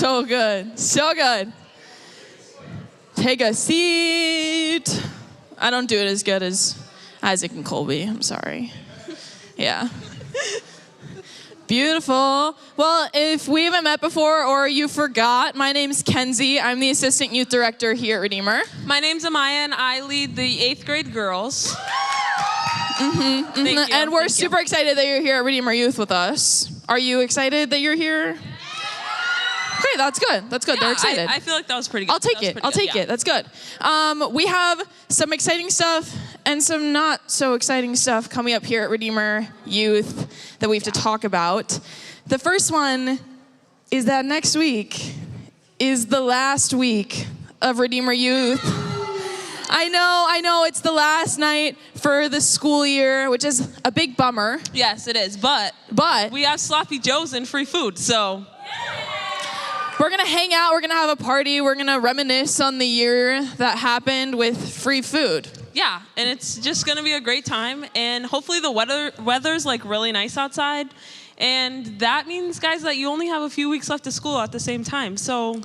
So good. So good. Take a seat. I don't do it as good as Isaac and Colby. I'm sorry. Yeah. Beautiful. Well, if we haven't met before or you forgot, my name's Kenzie. I'm the Assistant Youth Director here at Redeemer. My name's Amaya, and I lead the 8th grade girls. Thank you. And we're super excited that you're here at Redeemer Youth with us. Are you excited that you're here? Great, that's good. That's good. Yeah, They're excited. I feel like that was pretty good. I'll take it. I'll take it. That's good. We have some exciting stuff and some not so exciting stuff coming up here at Redeemer Youth that we have to talk about. The first one is that next week is the last week of Redeemer Youth. I know, it's the last night for the school year, which is a big bummer. Yes, it is, but we have Sloppy Joe's and free food, so. We're gonna hang out, we're gonna have a party, we're gonna reminisce on the year that happened with free food. Yeah, and it's just gonna be a great time, and hopefully the weather's like really nice outside, and that means, guys, that you only have a few weeks left of school at the same time, so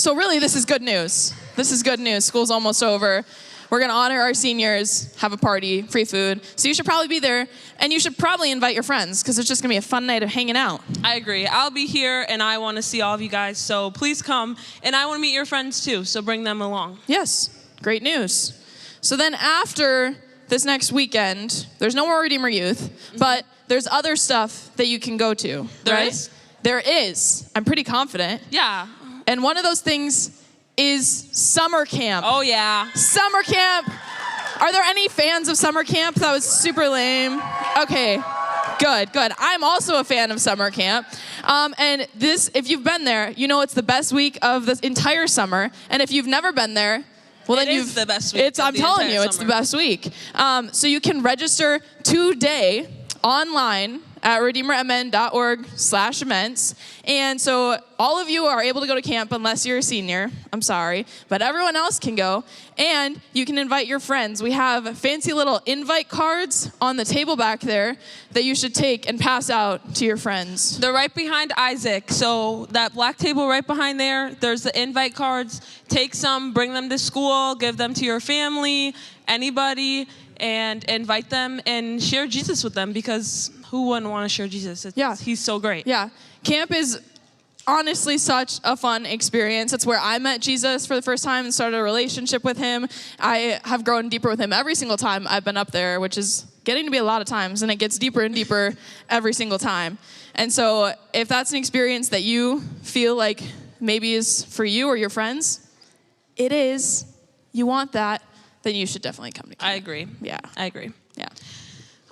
really, this is good news. This is good news. School's almost over. We're gonna honor our seniors, have a party, free food. So you should probably be there, and you should probably invite your friends, because it's just gonna be a fun night of hanging out. I agree. I'll be here, and I wanna see all of you guys, so please come. And I wanna meet your friends too, so bring them along. Yes, great news. So then after this next weekend, there's no more Redeemer Youth, but there's other stuff that you can go to, right? Is? There is. I'm pretty confident. Yeah. And one of those things is summer camp. Oh, yeah. Summer camp. Are there any fans of summer camp? That was super lame. Okay, good. I'm also a fan of summer camp. And this, if you've been there, you know it's the best week of the entire summer. And if you've never been there, well, then it's the best week. I'm telling you, it's the best week. So you can register today online at redeemermn.org/events. And so all of you are able to go to camp unless you're a senior. I'm sorry. But everyone else can go. And you can invite your friends. We have fancy little invite cards on the table back there that you should take and pass out to your friends. They're right behind Isaac. So that black table right behind there's the invite cards. Take some, bring them to school, give them to your family, anybody, and invite them and share Jesus with them, because who wouldn't want to share Jesus? He's so great. Yeah. Camp is honestly such a fun experience. It's where I met Jesus for the first time and started a relationship with him. I have grown deeper with him every single time I've been up there, which is getting to be a lot of times, and it gets deeper and deeper every single time. And so if that's an experience that you feel like maybe is for you or your friends, it is, you want that, then you should definitely come to camp. I agree. Yeah. I agree. Yeah.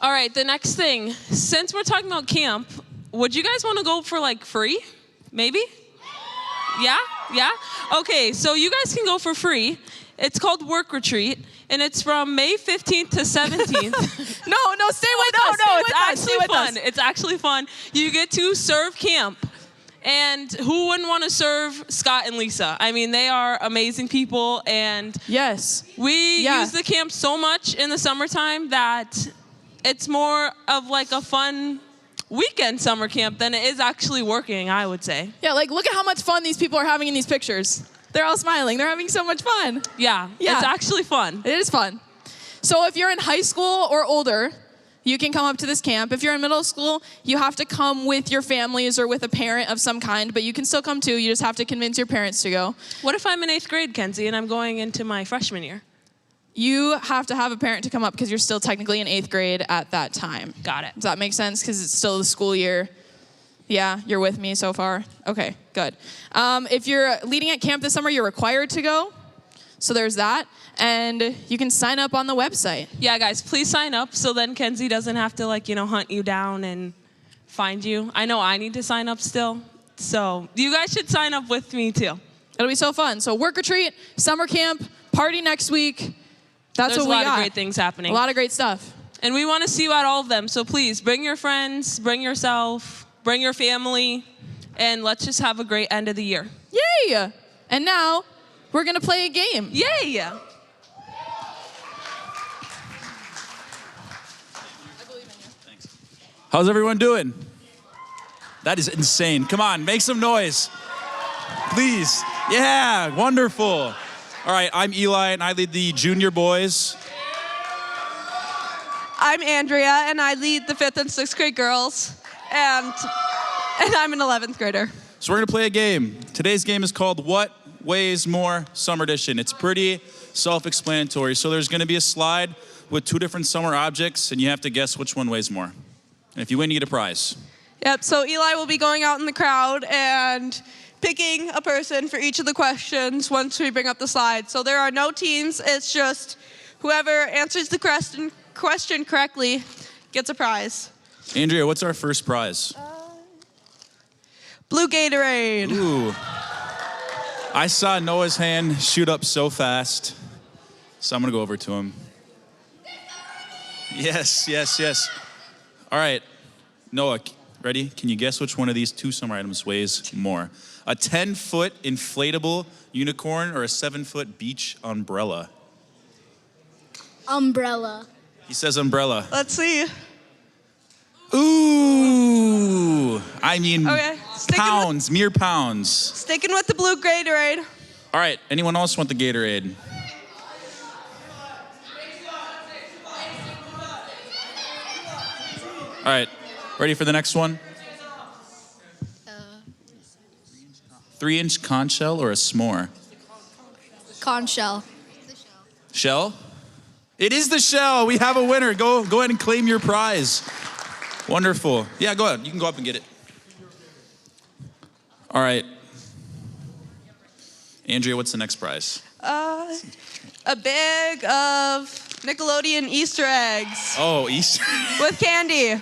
All right, the next thing. Since we're talking about camp, would you guys want to go for like free? Maybe? Yeah? Yeah? Okay, so you guys can go for free. It's called Work Retreat, and it's from May 15th to 17th. No, stay with us. No, it's actually fun. It's actually fun. You get to serve camp. And who wouldn't want to serve Scott and Lisa? I mean, they are amazing people, and yes, we use the camp so much in the summertime that it's more of like a fun weekend summer camp than it is actually working, I would say. Yeah, like look at how much fun these people are having in these pictures. They're all smiling. They're having so much fun. Yeah, it's actually fun. It is fun. So if you're in high school or older, you can come up to this camp. If you're in middle school, you have to come with your families or with a parent of some kind, but you can still come too. You just have to convince your parents to go. What if I'm in 8th grade, Kenzie, and I'm going into my freshman year? You have to have a parent to come up because you're still technically in 8th grade at that time. Got it. Does that make sense? Because it's still the school year. Yeah, you're with me so far? Okay, good. If you're leading at camp this summer, you're required to go. So there's that. And you can sign up on the website. Yeah, guys, please sign up so then Kenzie doesn't have to hunt you down and find you. I know I need to sign up still. So you guys should sign up with me too. It'll be so fun. So Work Retreat, summer camp, party next week. That's There's what we got. a lot of great things happening. A lot of great stuff. And we want to see you at all of them. So please bring your friends, bring yourself, bring your family, and let's just have a great end of the year. Yay! And now we're going to play a game. Yay! How's everyone doing? That is insane. Come on, make some noise. Please. Yeah, wonderful. All right, I'm Eli, and I lead the junior boys. I'm Andrea, and I lead the 5th and 6th grade girls, and I'm an 11th grader. So we're gonna play a game. Today's game is called What Weighs More Summer Edition. It's pretty self-explanatory. So there's gonna be a slide with 2 different summer objects, and you have to guess which one weighs more. And if you win, you get a prize. Yep, so Eli will be going out in the crowd and picking a person for each of the questions once we bring up the slide. So there are no teams, it's just whoever answers the question correctly gets a prize. Andrea, what's our first prize? Blue Gatorade. Ooh. I saw Noah's hand shoot up so fast, so I'm gonna go over to him. Yes, yes, yes. All right, Noah, ready? Can you guess which one of these 2 summer items weighs more? A 10-foot inflatable unicorn or a 7-foot beach umbrella? Umbrella. He says umbrella. Let's see. Ooh, I mean Okay, pounds, mere pounds. Sticking with the blue Gatorade. All right, anyone else want the Gatorade? All right, ready for the next one? 3-inch conch shell or a s'more? Conch shell. Shell? It is the shell. We have a winner. Go ahead and claim your prize. Wonderful. Yeah, go ahead. You can go up and get it. All right. Andrea, what's the next prize? A bag of Nickelodeon Easter eggs Oh, Easter. with candy.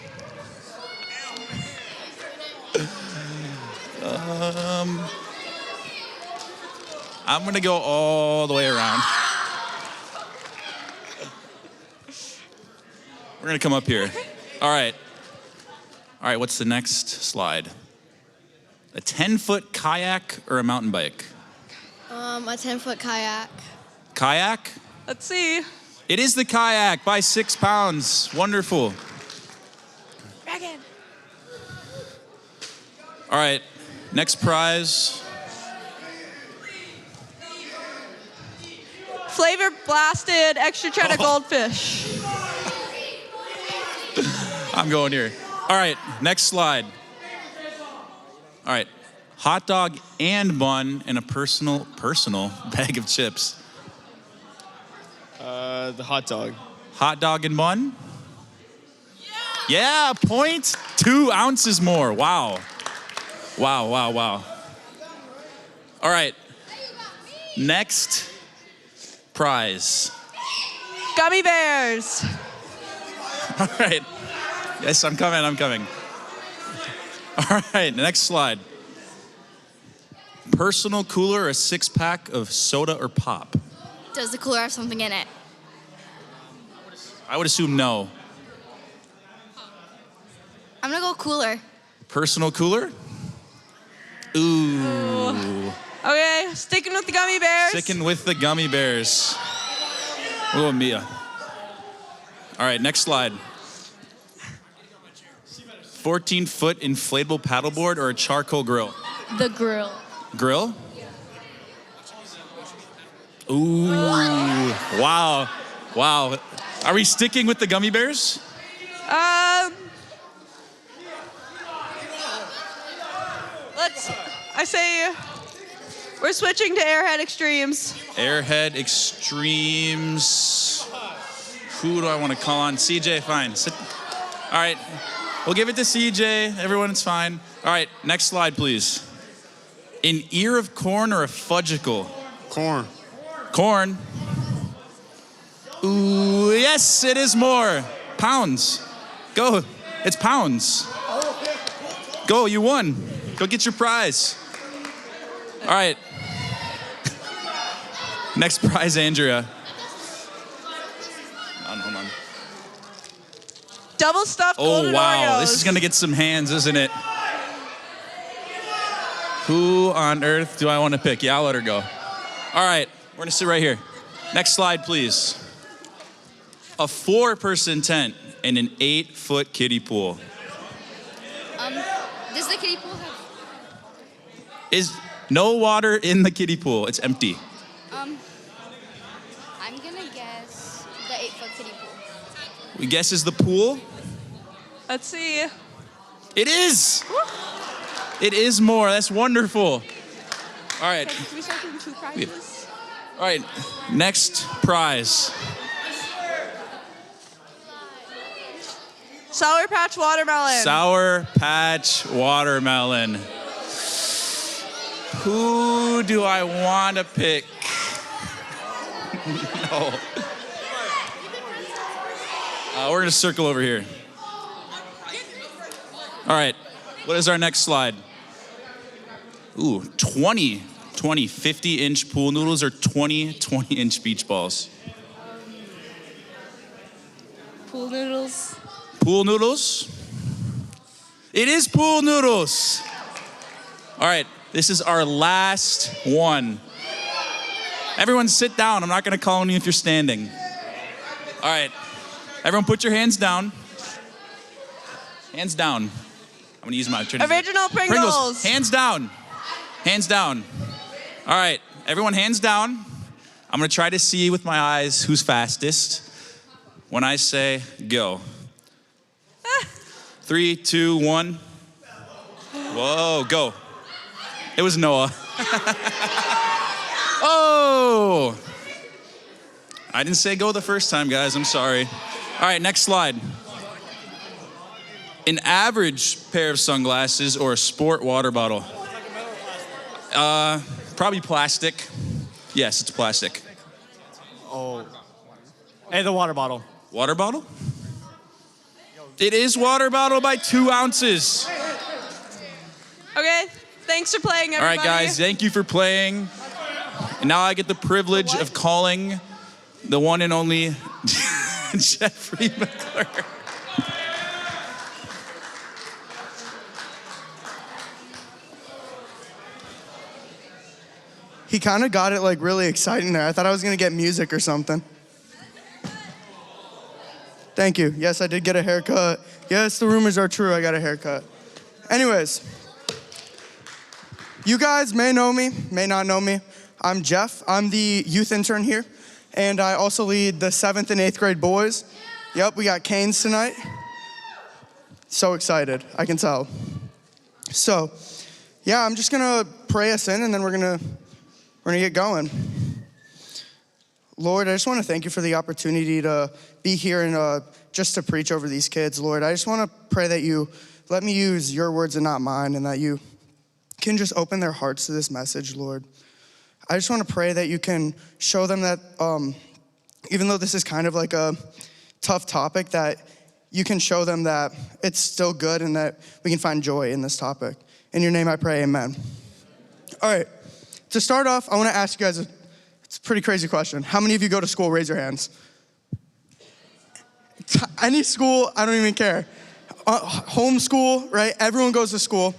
I'm gonna go all the way around. We're gonna come up here. All right. All right, what's the next slide? A 10-foot kayak or a mountain bike? A 10-foot kayak. Kayak? Let's see. It is the kayak by 6 pounds. Wonderful. Megan. All right, next prize. Flavor blasted extra cheddar goldfish. I'm going here. All right, next slide. All right, hot dog and bun and a personal bag of chips. The hot dog. Hot dog and bun? Yeah, 0.2 ounces more. Wow. Wow, wow, wow. All right, next prize. Gummy bears. All right. Yes, I'm coming. All right, next slide. Personal cooler or a 6-pack of soda or pop? Does the cooler have something in it? I would assume no. I'm gonna go cooler. Personal cooler? Ooh. Okay, sticking with the gummy bears. Sticking with the gummy bears. Oh, Mia. All right, next slide. 14-foot inflatable paddleboard or a charcoal grill? The grill. Grill? Ooh, wow. Wow. Are we sticking with the gummy bears? I say we're switching to Airhead Extremes. Airhead Extremes. Who do I want to call on? CJ, fine. Sit. All right, we'll give it to CJ. Everyone, it's fine. All right, next slide, please. An ear of corn or a fudgicle? Corn. Corn. Ooh, yes, it is more. Pounds. Go. It's pounds. Go, you won. Go get your prize. All right. Next prize, Andrea. Hold on. Double stuffed Oh, golden wow. Oreos. This is going to get some hands, isn't it? Who on earth do I want to pick? Yeah, I'll let her go. All right. We're going to sit right here. Next slide, please. A 4-person tent and an 8-foot kiddie pool. Does the kiddie pool have? No water in the kiddie pool. It's empty. I'm gonna guess the 8-foot kiddie pool. We guess is the pool. Let's see. It is. It is more. That's wonderful. All right. Can we start doing 2 prizes? All right. Next prize. Sour Patch Watermelon. Sour Patch Watermelon. Who do I want to pick? No. We're going to circle over here. All right. What is our next slide? Ooh, 50-inch pool noodles or 20-inch beach balls? Pool noodles. Pool noodles? It is pool noodles. All right, this is our last one. Everyone sit down. I'm not gonna call on you if you're standing. All right, everyone put your hands down. Hands down. I'm gonna use my Original Pringles. Hands down. Hands down. All right, everyone hands down. I'm gonna try to see with my eyes who's fastest. When I say go. 3, 2, 1. Whoa, go. It was Noah. Oh! I didn't say go the first time, guys. I'm sorry. All right, next slide. An average pair of sunglasses or a sport water bottle? Probably plastic. Yes, it's plastic. Oh. Hey, the water bottle. Water bottle? It is water bottle by 2 ounces. Okay, thanks for playing, All everybody. right, guys, thank you for playing. And now I get the privilege of calling the one and only Jeffrey McClure. He kind of got it like really exciting there. I thought I was gonna get music or something. Thank you. Yes, I did get a haircut. Yes, the rumors are true. I got a haircut. Anyways, you guys may know me, may not know me. I'm Jeff. I'm the youth intern here, and I also lead the 7th and 8th grade boys. Yep, we got Canes tonight. So excited, I can tell. So, yeah, I'm just gonna pray us in, and then we're gonna get going. Lord, I just want to thank you for the opportunity to be here and just to preach over these kids, Lord. I just want to pray that you let me use your words and not mine, and that you can just open their hearts to this message, Lord. I just want to pray that you can show them that even though this is kind of like a tough topic, that you can show them that it's still good and that we can find joy in this topic. In your name I pray, amen. All right, to start off, I want to ask you guys it's a pretty crazy question. How many of you go to school? Raise your hands. Any school, I don't even care. Homeschool, right? Everyone goes to school,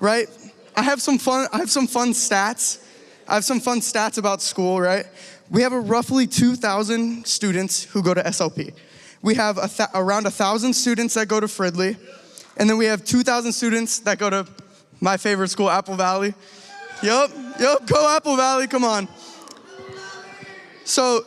right? I have some fun stats. I have some fun stats about school, right? We have roughly 2,000 students who go to SLP. We have around 1,000 students that go to Fridley. And then we have 2,000 students that go to my favorite school, Apple Valley. Yup, go Apple Valley, come on. So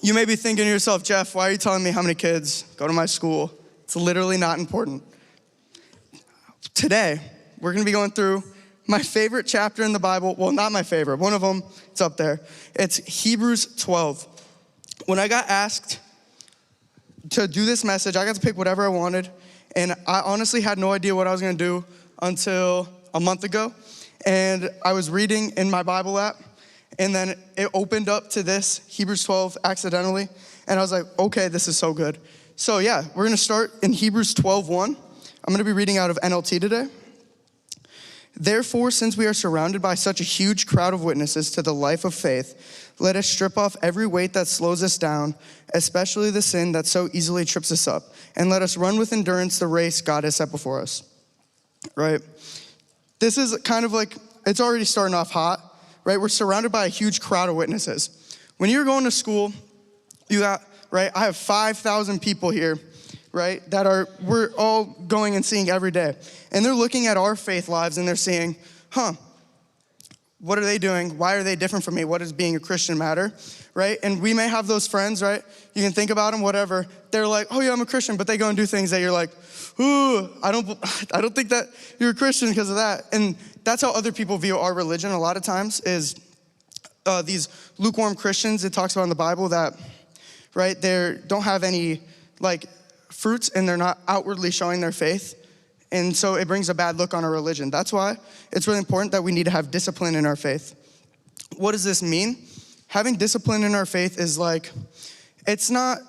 you may be thinking to yourself, Jeff, why are you telling me how many kids go to my school? It's literally not important. Today, we're gonna be going through my favorite chapter in the Bible. Well, not my favorite, one of them, it's up there. It's Hebrews 12. When I got asked to do this message, I got to pick whatever I wanted. And I honestly had no idea what I was gonna do until a month ago. And I was reading in my Bible app, and then it opened up to this, Hebrews 12, accidentally. And I was like, okay, this is so good. So yeah, we're gonna start in Hebrews 12:1. I'm gonna be reading out of NLT today. Therefore, since we are surrounded by such a huge crowd of witnesses to the life of faith, let us strip off every weight that slows us down, especially the sin that so easily trips us up, and let us run with endurance the race God has set before us. Right? This is kind of like, it's already starting off hot, right? We're surrounded by a huge crowd of witnesses. When you're going to school, you got, right? I have 5,000 people here right? We're all going and seeing every day. And they're looking at our faith lives and they're seeing, what are they doing? Why are they different from me? What does being a Christian matter, right? And we may have those friends, right? You can think about them, whatever. They're like, oh yeah, I'm a Christian, but they go and do things that you're like, ooh, I don't think that you're a Christian because of that. And that's how other people view our religion a lot of times is these lukewarm Christians. It talks about in the Bible that, right, they don't have any like fruits and they're not outwardly showing their faith. And so it brings a bad look on our religion. That's why it's really important that we need to have discipline in our faith. What does this mean? Having discipline in our faith is like, it's not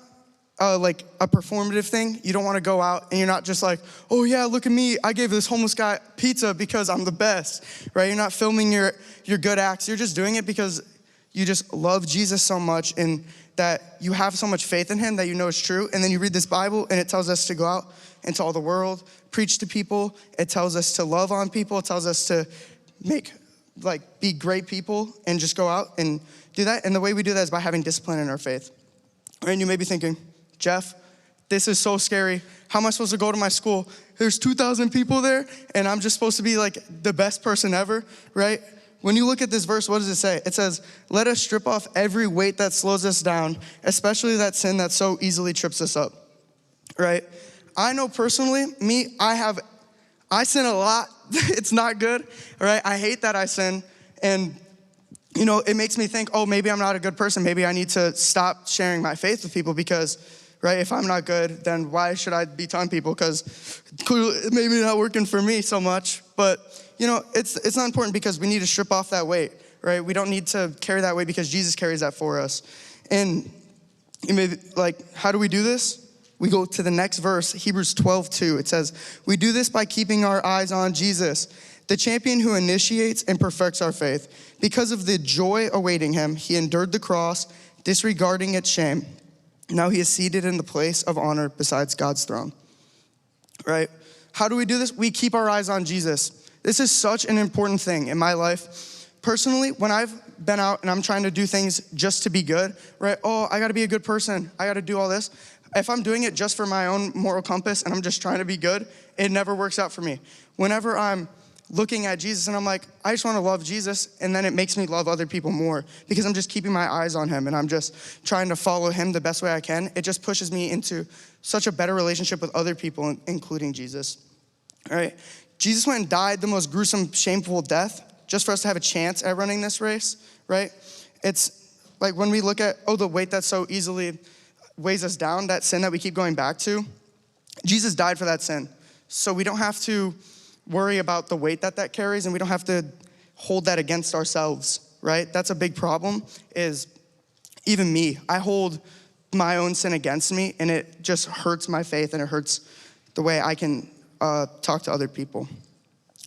like a performative thing. You don't want to go out and you're not just like, oh yeah, look at me. I gave this homeless guy pizza because I'm the best, right? You're not filming your good acts. You're just doing it because you just love Jesus so much and that you have so much faith in him that you know it's true. And then you read this Bible and it tells us to go out into all the world, preach to people. It tells us to love on people. It tells us to be great people and just go out and do that. And the way we do that is by having discipline in our faith. And you may be thinking, Jeff, this is so scary. How am I supposed to go to my school? There's 2,000 people there and I'm just supposed to be like the best person ever, right? When you look at this verse, what does it say? It says, let us strip off every weight that slows us down, especially that sin that so easily trips us up, right? I know personally, I sin a lot. It's not good, right? I hate that I sin. And, it makes me think, oh, maybe I'm not a good person. Maybe I need to stop sharing my faith with people because, right, if I'm not good, then why should I be telling people? Because clearly it may be not working for me so much. But, it's not important because we need to strip off that weight, right? We don't need to carry that weight because Jesus carries that for us. And you may be like, how do we do this? We go to the next verse, Hebrews 12:2. It says, we do this by keeping our eyes on Jesus, the champion who initiates and perfects our faith. Because of the joy awaiting him, he endured the cross, disregarding its shame. Now he is seated in the place of honor beside God's throne, right? How do we do this? We keep our eyes on Jesus. This is such an important thing in my life. Personally, when I've been out and I'm trying to do things just to be good, right? Oh, I gotta be a good person. I gotta do all this. If I'm doing it just for my own moral compass and I'm just trying to be good, it never works out for me. Whenever I'm looking at Jesus and I'm like, I just want to love Jesus, and then it makes me love other people more because I'm just keeping my eyes on him and I'm just trying to follow him the best way I can. It just pushes me into such a better relationship with other people, including Jesus. All right? Jesus went and died the most gruesome, shameful death just for us to have a chance at running this race, right? It's like when we look at, the weight that so easily weighs us down, that sin that we keep going back to, Jesus died for that sin. So we don't have to worry about the weight that carries, and we don't have to hold that against ourselves, right? That's a big problem, is even me. I hold my own sin against me, and it just hurts my faith, and it hurts the way I can talk to other people,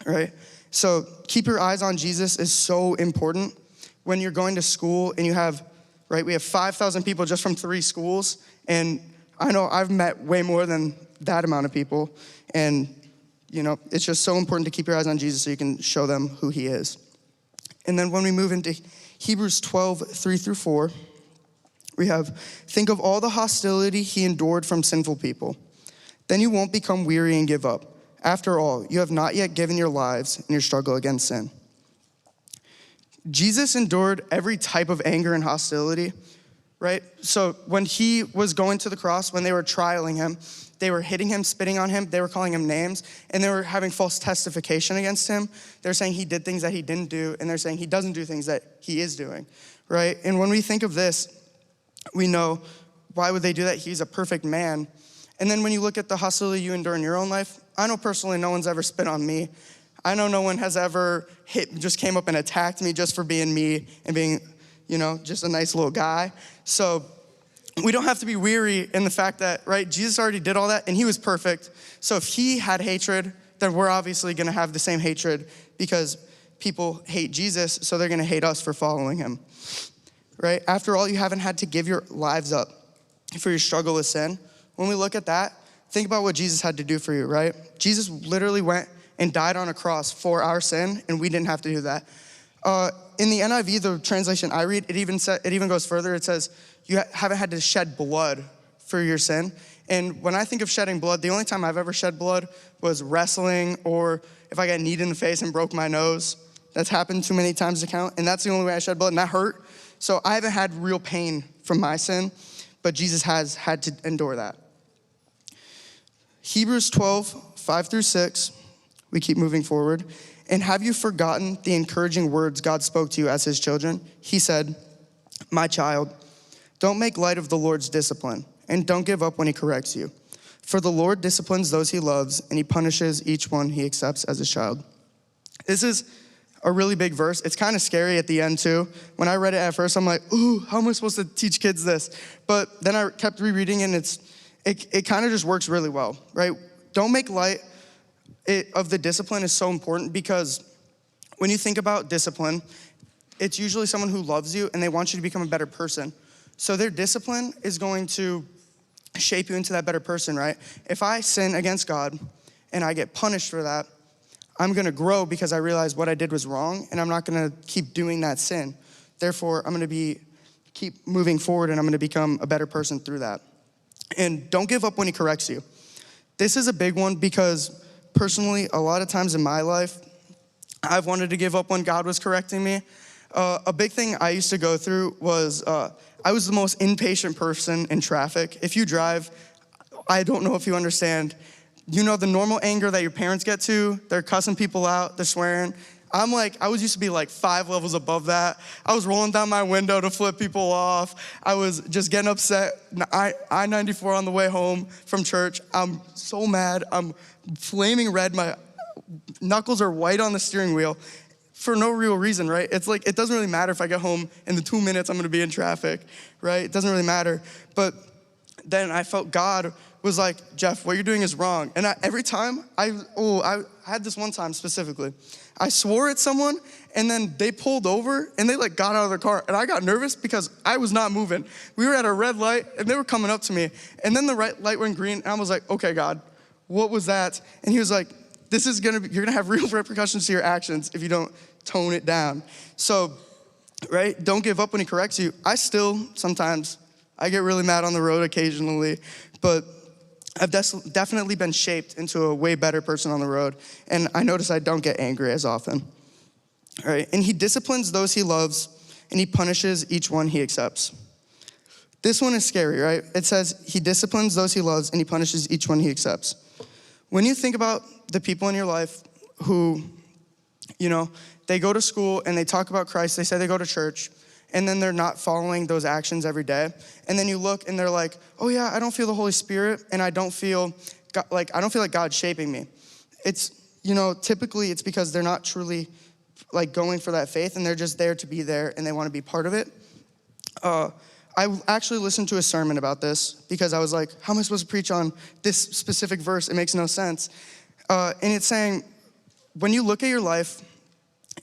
right? So keep your eyes on Jesus is so important. When you're going to school and you have, right, we have 5,000 people just from 3 schools, and I know I've met way more than that amount of people, and it's just so important to keep your eyes on Jesus so you can show them who he is. And then when we move into Hebrews 12:3-4, we have, think of all the hostility he endured from sinful people. Then you won't become weary and give up. After all, you have not yet given your lives in your struggle against sin. Jesus endured every type of anger and hostility, right? So when he was going to the cross, when they were trialing him, they were hitting him, spitting on him, they were calling him names, and they were having false testification against him. They're saying he did things that he didn't do, and they're saying he doesn't do things that he is doing, right? And when we think of this, we know, why would they do that? He's a perfect man. And then when you look at the hostility you endure in your own life, I know personally no one's ever spit on me. I know no one has ever just came up and attacked me just for being me and being, just a nice little guy. So we don't have to be weary in the fact that, right, Jesus already did all that and he was perfect. So if he had hatred, then we're obviously gonna have the same hatred because people hate Jesus, so they're gonna hate us for following him, right? After all, you haven't had to give your lives up for your struggle with sin. When we look at that, think about what Jesus had to do for you, right? Jesus literally went and died on a cross for our sin, and we didn't have to do that. In the NIV, the translation I read, it even goes further. It says, you haven't had to shed blood for your sin. And when I think of shedding blood, the only time I've ever shed blood was wrestling, or if I got kneed in the face and broke my nose. That's happened too many times to count, and that's the only way I shed blood, and that hurt. So I haven't had real pain from my sin, but Jesus has had to endure that. Hebrews 12, 5 through 6, we keep moving forward. And have you forgotten the encouraging words God spoke to you as his children? He said, my child, don't make light of the Lord's discipline, and don't give up when he corrects you. For the Lord disciplines those he loves, and he punishes each one he accepts as his child. This is a really big verse. It's kind of scary at the end too. When I read it at first, I'm like, ooh, how am I supposed to teach kids this? But then I kept rereading, and it kind of just works really well, right? Don't make light of the discipline is so important, because when you think about discipline, it's usually someone who loves you and they want you to become a better person. So their discipline is going to shape you into that better person, right? If I sin against God and I get punished for that, I'm gonna grow because I realize what I did was wrong, and I'm not gonna keep doing that sin. Therefore, I'm gonna keep moving forward, and I'm gonna become a better person through that. And don't give up when he corrects you. This is a big one, because personally, a lot of times in my life, I've wanted to give up when God was correcting me. A big thing I used to go through was, I was the most impatient person in traffic. If you drive, I don't know if you understand, you know the normal anger that your parents get to, they're cussing people out, they're swearing. I used to be like 5 levels above that. I was rolling down my window to flip people off. I was just getting upset. I-94 on the way home from church. I'm so mad. I'm flaming red. My knuckles are white on the steering wheel for no real reason, right? It's like, it doesn't really matter if I get home in the 2 minutes I'm gonna be in traffic, right? It doesn't really matter. But then I felt God was like, Jeff, what you're doing is wrong. And every time, I had this one time specifically. I swore at someone, and then they pulled over, and they got out of their car, and I got nervous because I was not moving. We were at a red light, and they were coming up to me, and then the red light went green, and I was like, okay, God, what was that? And he was like, you're gonna have real repercussions to your actions if you don't tone it down. So, right, don't give up when he corrects you. Sometimes, I get really mad on the road occasionally, but I've definitely been shaped into a way better person on the road, and I notice I don't get angry as often. All right, and he disciplines those he loves, and he punishes each one he accepts. This one is scary, right? It says he disciplines those he loves, and he punishes each one he accepts. When you think about the people in your life who, they go to school and they talk about Christ, they say they go to church, and then they're not following those actions every day. And then you look and they're like, oh yeah, I don't feel the Holy Spirit, and I don't feel like God's shaping me. It's, typically it's because they're not truly going for that faith, and they're just there to be there, and they want to be part of it. I actually listened to a sermon about this because I was like, how am I supposed to preach on this specific verse? It makes no sense. And it's saying, when you look at your life,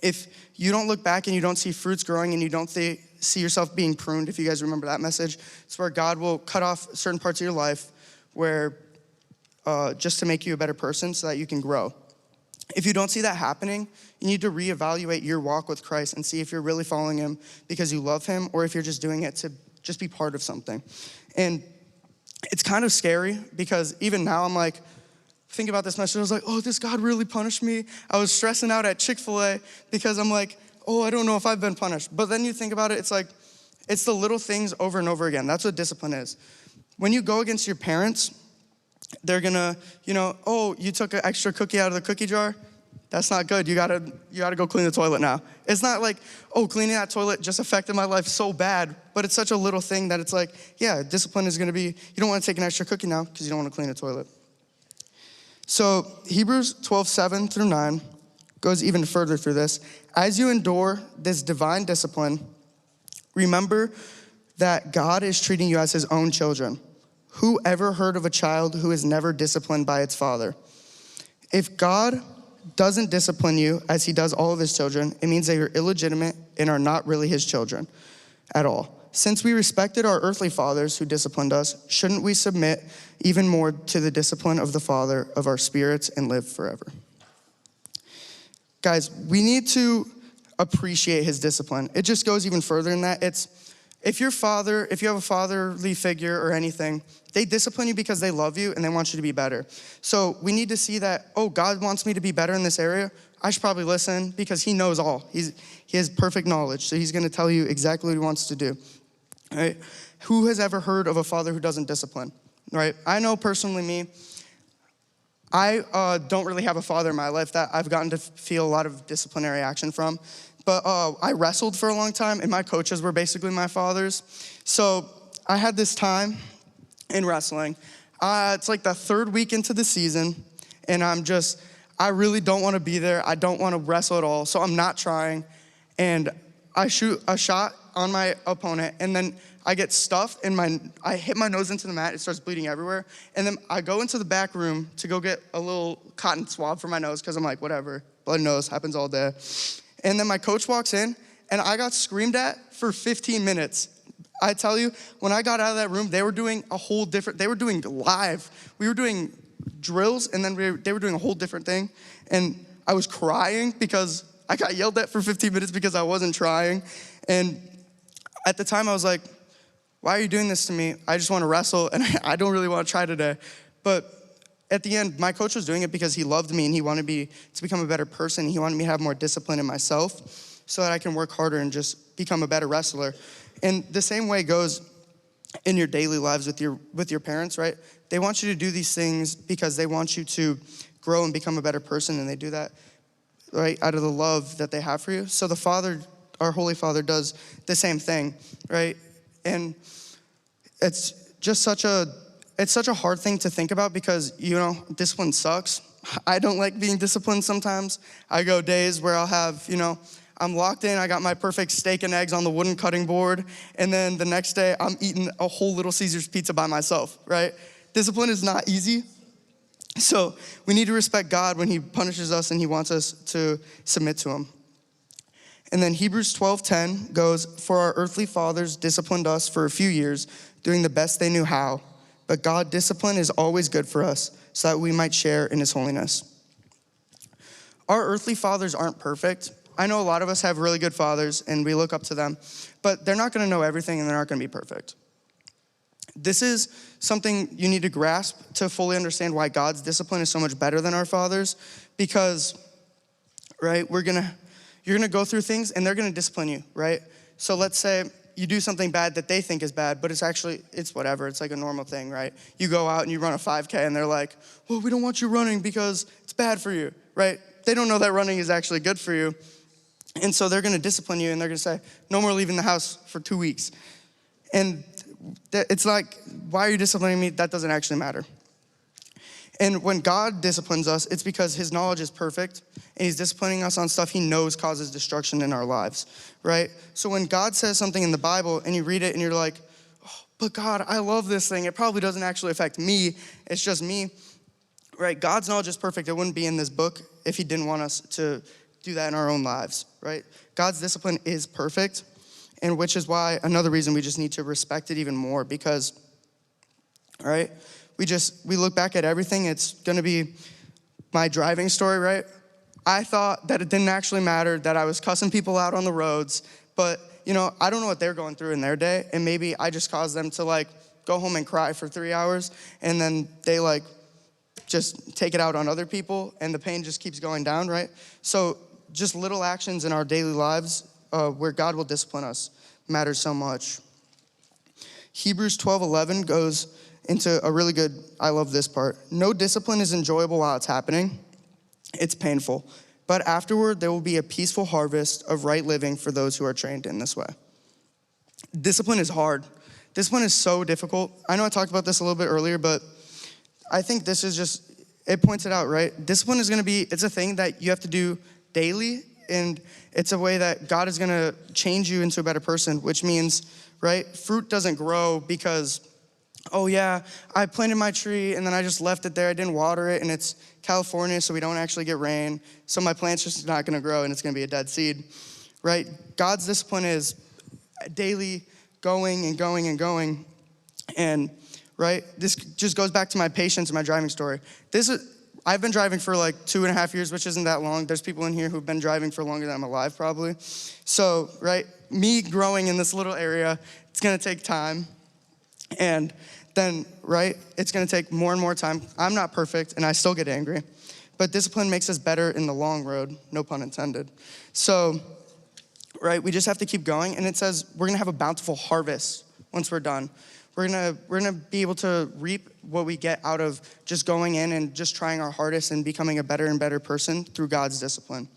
if you don't look back and you don't see fruits growing and you don't see yourself being pruned, if you guys remember that message, it's where God will cut off certain parts of your life where just to make you a better person so that you can grow. If you don't see that happening, you need to reevaluate your walk with Christ and see if you're really following him because you love him, or if you're just doing it to just be part of something. And it's kind of scary, because even now I'm like, think about this message, I was like, oh, does God really punish me? I was stressing out at Chick-fil-A because I'm like, oh, I don't know if I've been punished. But then you think about it, it's like, it's the little things over and over again. That's what discipline is. When you go against your parents, they're gonna, oh, you took an extra cookie out of the cookie jar? That's not good. You gotta go clean the toilet now. It's not like, oh, cleaning that toilet just affected my life so bad, but it's such a little thing that it's like, yeah, discipline is gonna be, you don't wanna take an extra cookie now because you don't wanna clean a toilet. So Hebrews 12:7 through 9 goes even further through this. As you endure this divine discipline, remember that God is treating you as his own children. Who ever heard of a child who is never disciplined by its father? If God doesn't discipline you as he does all of his children, it means that you're illegitimate and are not really his children at all. Since we respected our earthly fathers who disciplined us, shouldn't we submit even more to the discipline of the Father of our spirits and live forever? Guys, we need to appreciate his discipline. It just goes even further than that. if you have a fatherly figure or anything, they discipline you because they love you and they want you to be better. So we need to see that, oh, God wants me to be better in this area. I should probably listen because he knows all. He has perfect knowledge. So he's gonna tell you exactly what he wants to do, right? Who has ever heard of a father who doesn't discipline, right? I know personally me, I don't really have a father in my life that I've gotten to feel a lot of disciplinary action from. But I wrestled for a long time, and my coaches were basically my fathers. So I had this time in wrestling. It's like the third week into the season, and I really don't want to be there. I don't want to wrestle at all, so I'm not trying. And I shoot a shot on my opponent, and then I get stuffed, and I hit my nose into the mat. It starts bleeding everywhere. And then I go into the back room to go get a little cotton swab for my nose, because I'm like, whatever, bloody nose, happens all day. And then my coach walks in, and I got screamed at for 15 minutes. I tell you, when I got out of that room, they were doing they were doing live. We were doing drills, and then they were doing a whole different thing. And I was crying because I got yelled at for 15 minutes because I wasn't trying. And at the time, I was like, why are you doing this to me? I just want to wrestle, and I don't really want to try today. But at the end, my coach was doing it because he loved me and he wanted me to become a better person. He wanted me to have more discipline in myself so that I can work harder and just become a better wrestler. And the same way goes in your daily lives with your parents, right? They want you to do these things because they want you to grow and become a better person, and they do that, right, out of the love that they have for you. So the Father, our Holy Father, does the same thing, right? And it's just such a hard thing to think about because, discipline sucks. I don't like being disciplined sometimes. I go days where I'll have, I'm locked in, I got my perfect steak and eggs on the wooden cutting board, and then the next day I'm eating a whole Little Caesars pizza by myself, right? Discipline is not easy. So we need to respect God when he punishes us and he wants us to submit to him. And then Hebrews 12:10 goes, for our earthly fathers disciplined us for a few years, doing the best they knew how. But God's discipline is always good for us, so that we might share in his holiness. Our earthly fathers aren't perfect. I know a lot of us have really good fathers, and we look up to them, but they're not gonna know everything, and they're not gonna be perfect. This is something you need to grasp to fully understand why God's discipline is so much better than our fathers, because, right, you're gonna go through things, and they're gonna discipline you, right? So let's say you do something bad that they think is bad, but it's whatever. It's like a normal thing, right? You go out and you run a 5K and they're like, well, we don't want you running because it's bad for you, right? They don't know that running is actually good for you. And so they're gonna discipline you and they're gonna say, no more leaving the house for 2 weeks. And it's like, why are you disciplining me? That doesn't actually matter. And when God disciplines us, it's because his knowledge is perfect and he's disciplining us on stuff he knows causes destruction in our lives, right? So when God says something in the Bible and you read it and you're like, oh, but God, I love this thing. It probably doesn't actually affect me. It's just me, right? God's knowledge is perfect. It wouldn't be in this book if he didn't want us to do that in our own lives, right? God's discipline is perfect, and which is why another reason we just need to respect it even more because, right? We look back at everything. It's gonna be my driving story, right? I thought that it didn't actually matter, that I was cussing people out on the roads, but I don't know what they're going through in their day, and maybe I just caused them to go home and cry for 3 hours, and then they just take it out on other people, and the pain just keeps going down, right? So just little actions in our daily lives where God will discipline us matters so much. Hebrews 12:11 goes into a really good, I love this part. No discipline is enjoyable while it's happening. It's painful. But afterward, there will be a peaceful harvest of right living for those who are trained in this way. Discipline is hard. Discipline is so difficult. I know I talked about this a little bit earlier, but I think this is just, it points it out, right? Discipline is gonna be, it's a thing that you have to do daily, and it's a way that God is gonna change you into a better person, which means, right, fruit doesn't grow because, oh yeah, I planted my tree and then I just left it there. I didn't water it, and it's California, so we don't actually get rain. So my plant's just not gonna grow and it's gonna be a dead seed, right? God's discipline is daily going and going and going. And, right, this just goes back to my patience and my driving story. I've been driving for like 2.5 years, which isn't that long. There's people in here who've been driving for longer than I'm alive, probably. So, right, me growing in this little area, it's gonna take time. And then, right, it's gonna take more and more time. I'm not perfect, and I still get angry. But discipline makes us better in the long road, no pun intended. So, right, we just have to keep going. And it says we're gonna have a bountiful harvest once we're done. We're gonna be able to reap what we get out of just going in and just trying our hardest and becoming a better and better person through God's discipline.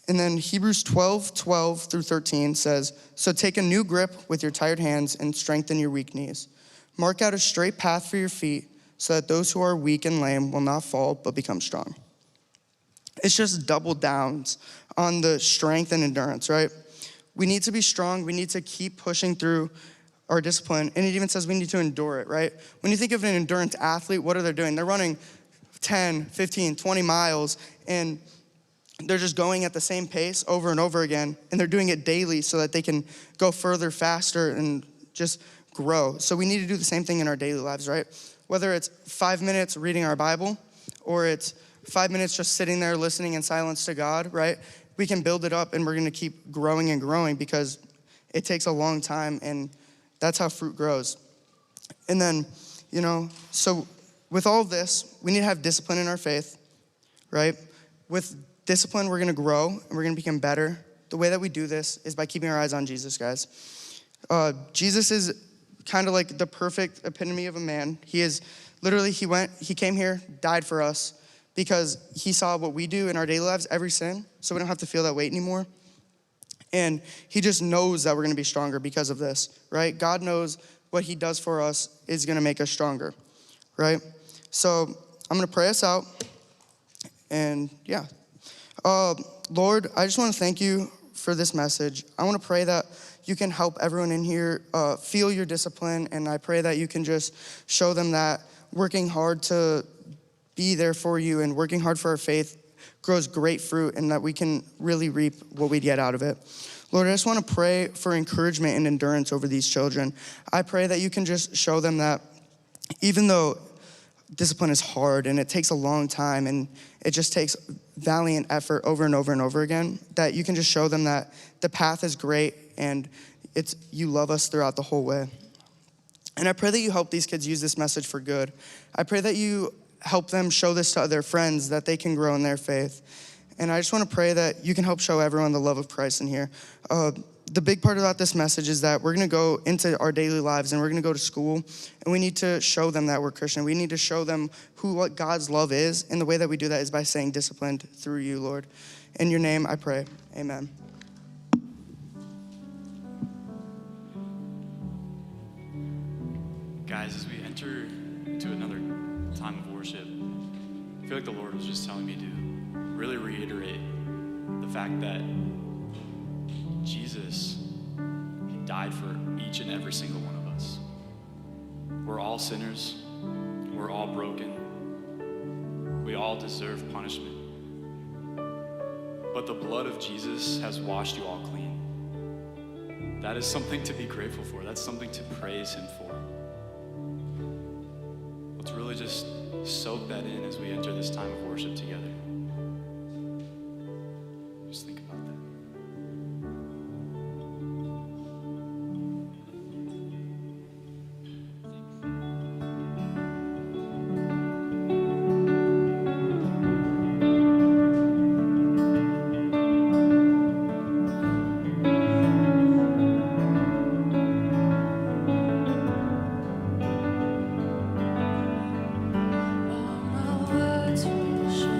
And then Hebrews 12:12 through 13 says, so take a new grip with your tired hands and strengthen your weak knees. Mark out a straight path for your feet so that those who are weak and lame will not fall but become strong. It's just double downs on the strength and endurance, right? We need to be strong. We need to keep pushing through our discipline. And it even says we need to endure it, right? When you think of an endurance athlete, what are they doing? They're running 10, 15, 20 miles, and they're just going at the same pace over and over again, and they're doing it daily so that they can go further, faster, and just grow. So we need to do the same thing in our daily lives, right? Whether it's 5 minutes reading our Bible, or it's 5 minutes just sitting there listening in silence to God, right? We can build it up, and we're gonna keep growing and growing because it takes a long time, and that's how fruit grows. And then, so with all of this, we need to have discipline in our faith, right? With discipline, we're gonna grow and we're gonna become better. The way that we do this is by keeping our eyes on Jesus, guys. Jesus is kind of like the perfect epitome of a man. He is literally, he came here, died for us because he saw what we do in our daily lives, every sin, so we don't have to feel that weight anymore. And he just knows that we're gonna be stronger because of this, right? God knows what he does for us is gonna make us stronger, right? So I'm gonna pray us out, and yeah. Lord, I just wanna thank you for this message. I wanna pray that you can help everyone in here feel your discipline, and I pray that you can just show them that working hard to be there for you and working hard for our faith grows great fruit, and that we can really reap what we get out of it. Lord, I just want to pray for encouragement and endurance over these children. I pray that you can just show them that even though discipline is hard and it takes a long time and it just takes valiant effort over and over and over again, that you can just show them that the path is great and you love us throughout the whole way. And I pray that you help these kids use this message for good. I pray that you help them show this to their friends, that they can grow in their faith. And I just want to pray that you can help show everyone the love of Christ in here. The big part about this message is that we're going to go into our daily lives and we're going to go to school, and we need to show them that we're Christian. We need to show them what God's love is, and the way that we do that is by staying disciplined through you, Lord. In your name I pray, amen. Guys, as we enter into another time of worship, I feel like the Lord was just telling me to really reiterate the fact that Jesus, he died for each and every single one of us. We're all sinners. We're all broken. We all deserve punishment. But the blood of Jesus has washed you all clean. That is something to be grateful for. That's something to praise him for. Let's really just soak that in as we enter this time of worship together. Just think about that. Words will show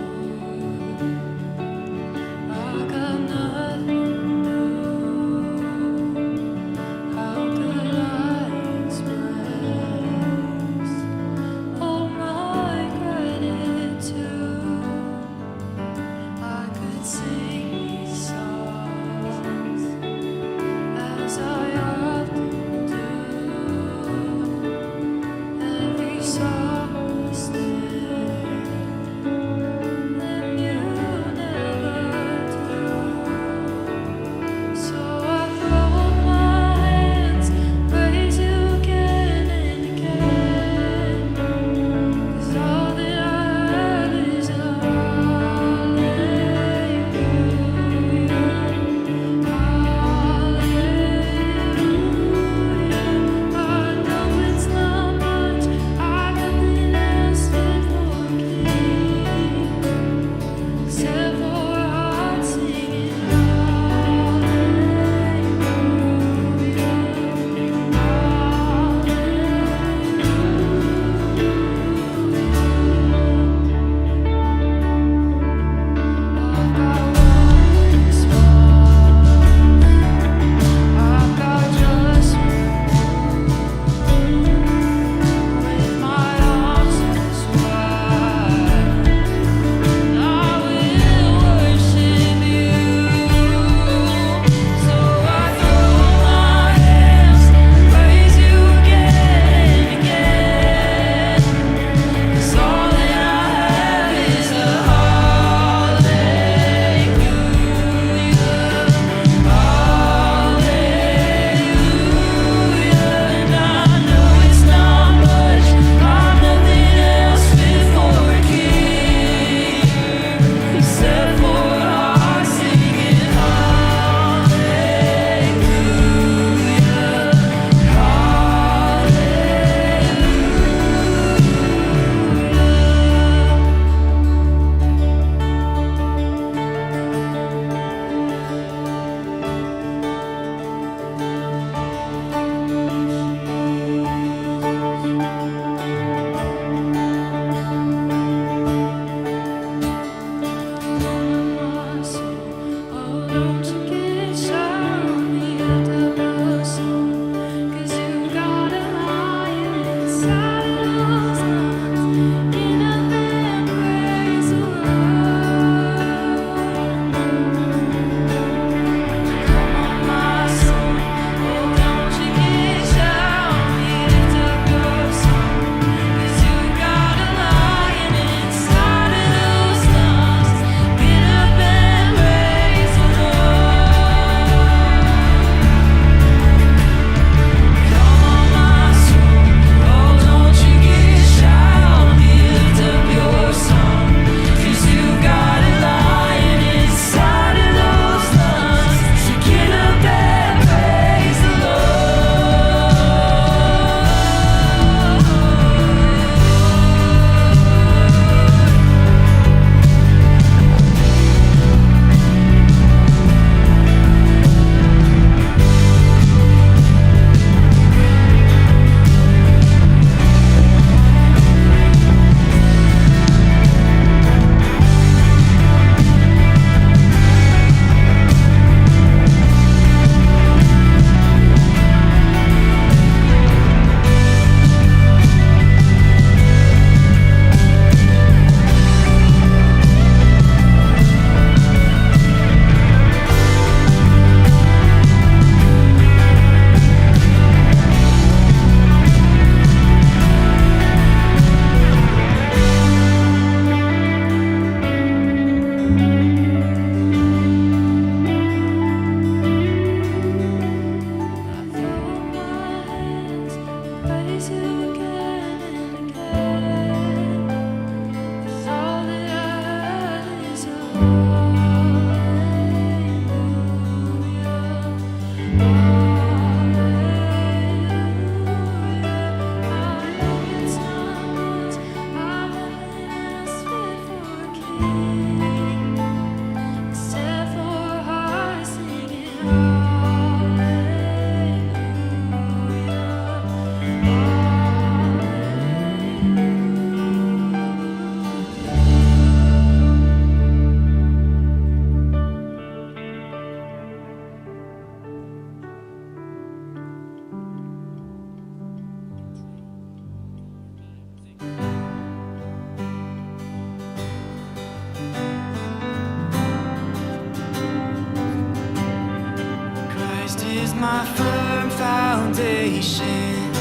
my firm foundation,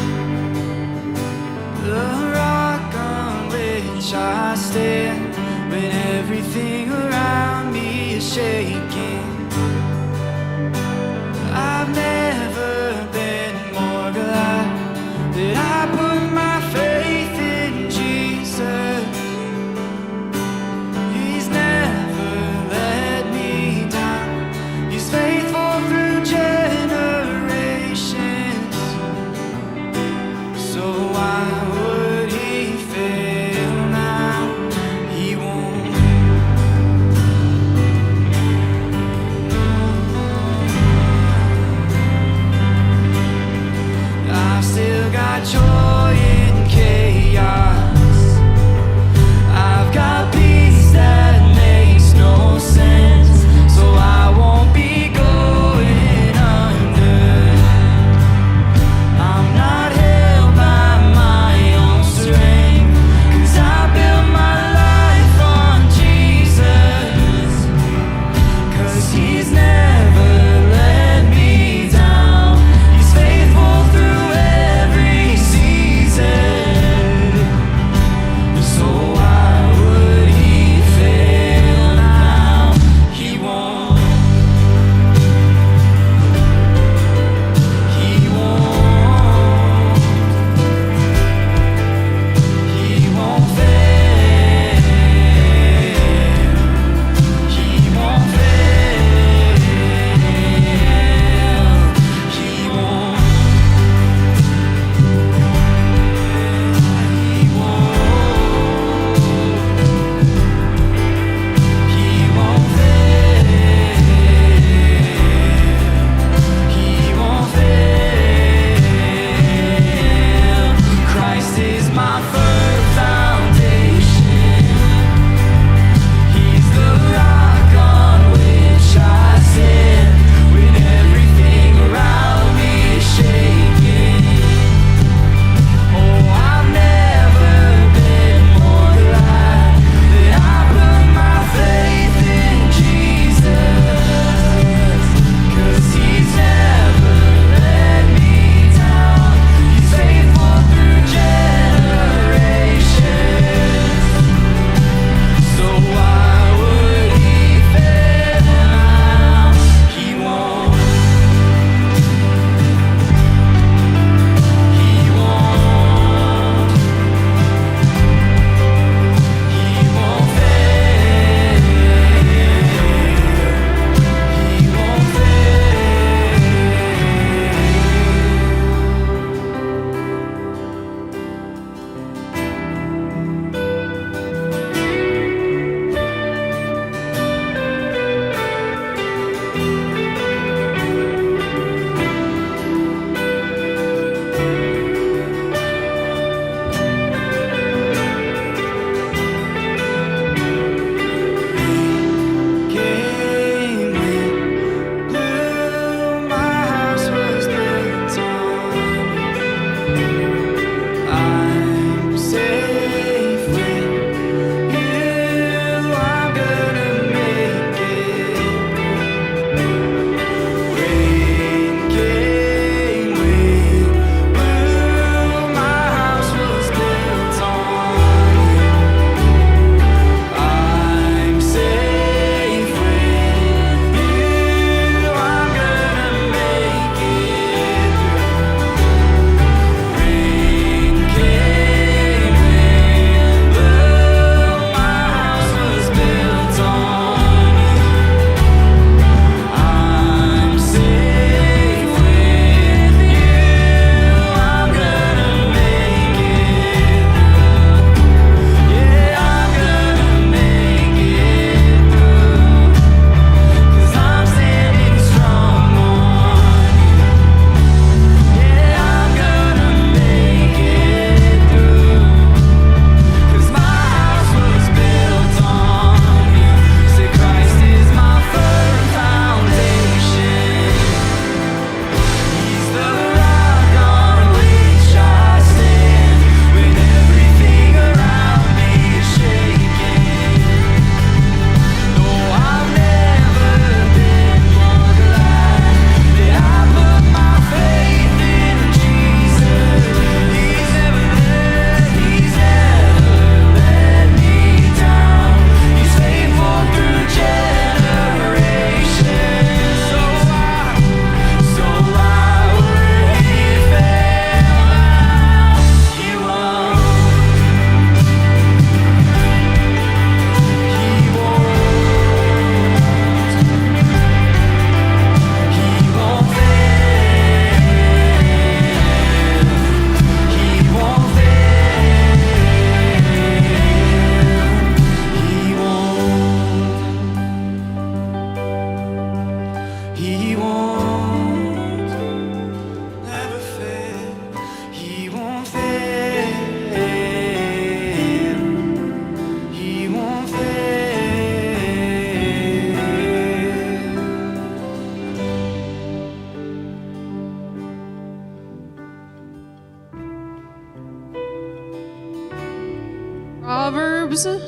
the rock on which I stand when everything around me is shaking. I've never been more glad that I put my faith in Jesus. He's never let me down. He's faithful through generations. So why would he fail now? He won't.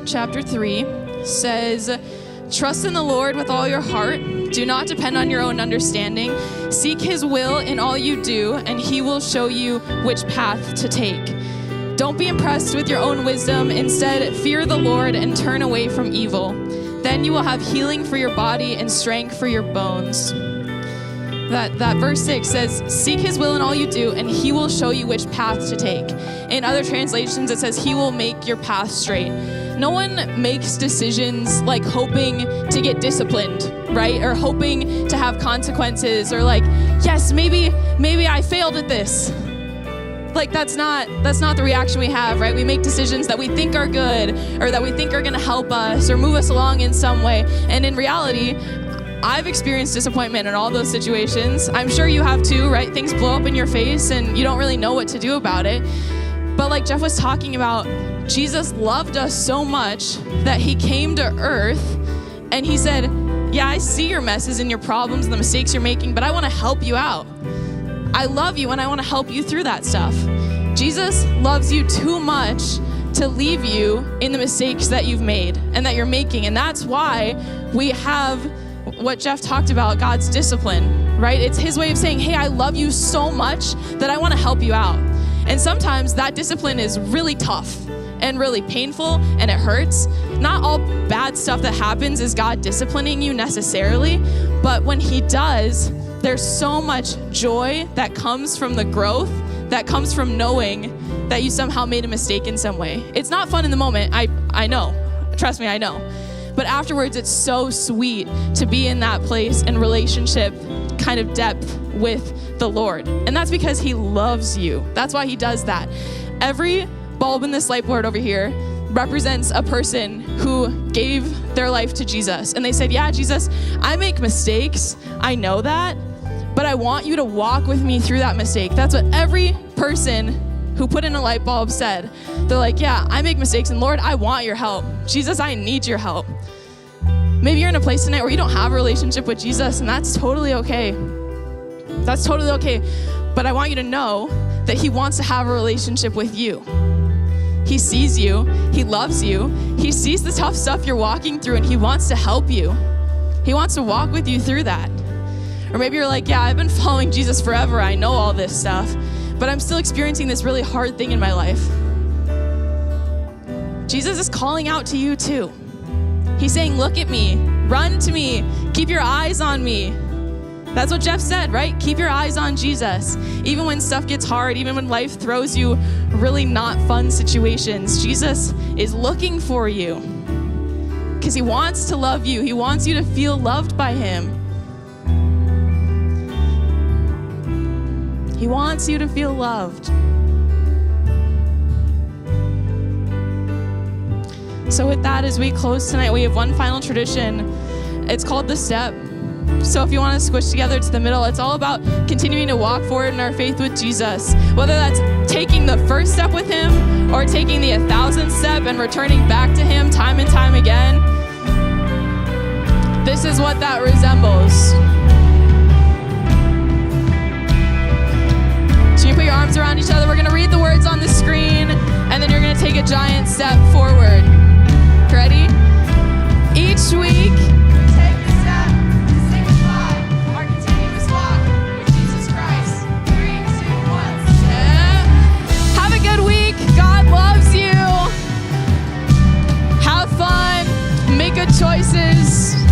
chapter 3 says, trust in the Lord with all your heart. Do not depend on your own understanding. Seek his will in all you do, and he will show you which path to take. Don't be impressed with your own wisdom. Instead, fear the Lord and turn away from evil. Then you will have healing for your body and strength for your bones. That verse 6 says, seek his will in all you do, and he will show you which path to take. In other translations, it says, he will make your path straight. No one makes decisions like hoping to get disciplined, right? Or hoping to have consequences, or like, yes, maybe I failed at this. Like that's not the reaction we have, right? We make decisions that we think are good, or that we think are gonna help us or move us along in some way. And in reality, I've experienced disappointment in all those situations. I'm sure you have too, right? Things blow up in your face and you don't really know what to do about it. But like Jeff was talking about, Jesus loved us so much that he came to earth and he said, yeah, I see your messes and your problems and the mistakes you're making, but I want to help you out. I love you and I want to help you through that stuff. Jesus loves you too much to leave you in the mistakes that you've made and that you're making. And that's why we have what Jeff talked about, God's discipline, right? It's his way of saying, hey, I love you so much that I want to help you out. And sometimes that discipline is really tough and really painful and it hurts. Not all bad stuff that happens is God disciplining you necessarily, but when he does, there's so much joy that comes from the growth, that comes from knowing that you somehow made a mistake in some way. It's not fun in the moment, I know. Trust me, I know. But afterwards, it's so sweet to be in that place and relationship kind of depth with the Lord. And that's because he loves you. That's why he does that. Every bulb in this light board over here represents a person who gave their life to Jesus. And they said, yeah, Jesus, I make mistakes. I know that. But I want you to walk with me through that mistake. That's what every person who put in a light bulb said. They're like, yeah, I make mistakes, and Lord, I want your help. Jesus, I need your help. Maybe you're in a place tonight where you don't have a relationship with Jesus, and that's totally okay. That's totally okay. But I want you to know that he wants to have a relationship with you. He sees you, he loves you, he sees the tough stuff you're walking through, and he wants to help you. He wants to walk with you through that. Or maybe you're like, yeah, I've been following Jesus forever. I know all this stuff, but I'm still experiencing this really hard thing in my life. Jesus is calling out to you too. He's saying, look at me, run to me, keep your eyes on me. That's what Jeff said, right? Keep your eyes on Jesus. Even when stuff gets hard, even when life throws you really not fun situations, Jesus is looking for you because he wants to love you. He wants you to feel loved by him. He wants you to feel loved. So with that, as we close tonight, we have one final tradition. It's called the step. So if you want to squish together to the middle, it's all about continuing to walk forward in our faith with Jesus. Whether that's taking the first step with him or taking the 1,000th step and returning back to him time and time again. This is what that resembles. So you put your arms around each other. We're going to read the words on the screen, and then you're going to take a giant step forward. Ready? Each week, take the step to signify our continuous walk with Jesus Christ. 3, 2, 1, step. Have a good week. God loves you. Have fun. Make good choices.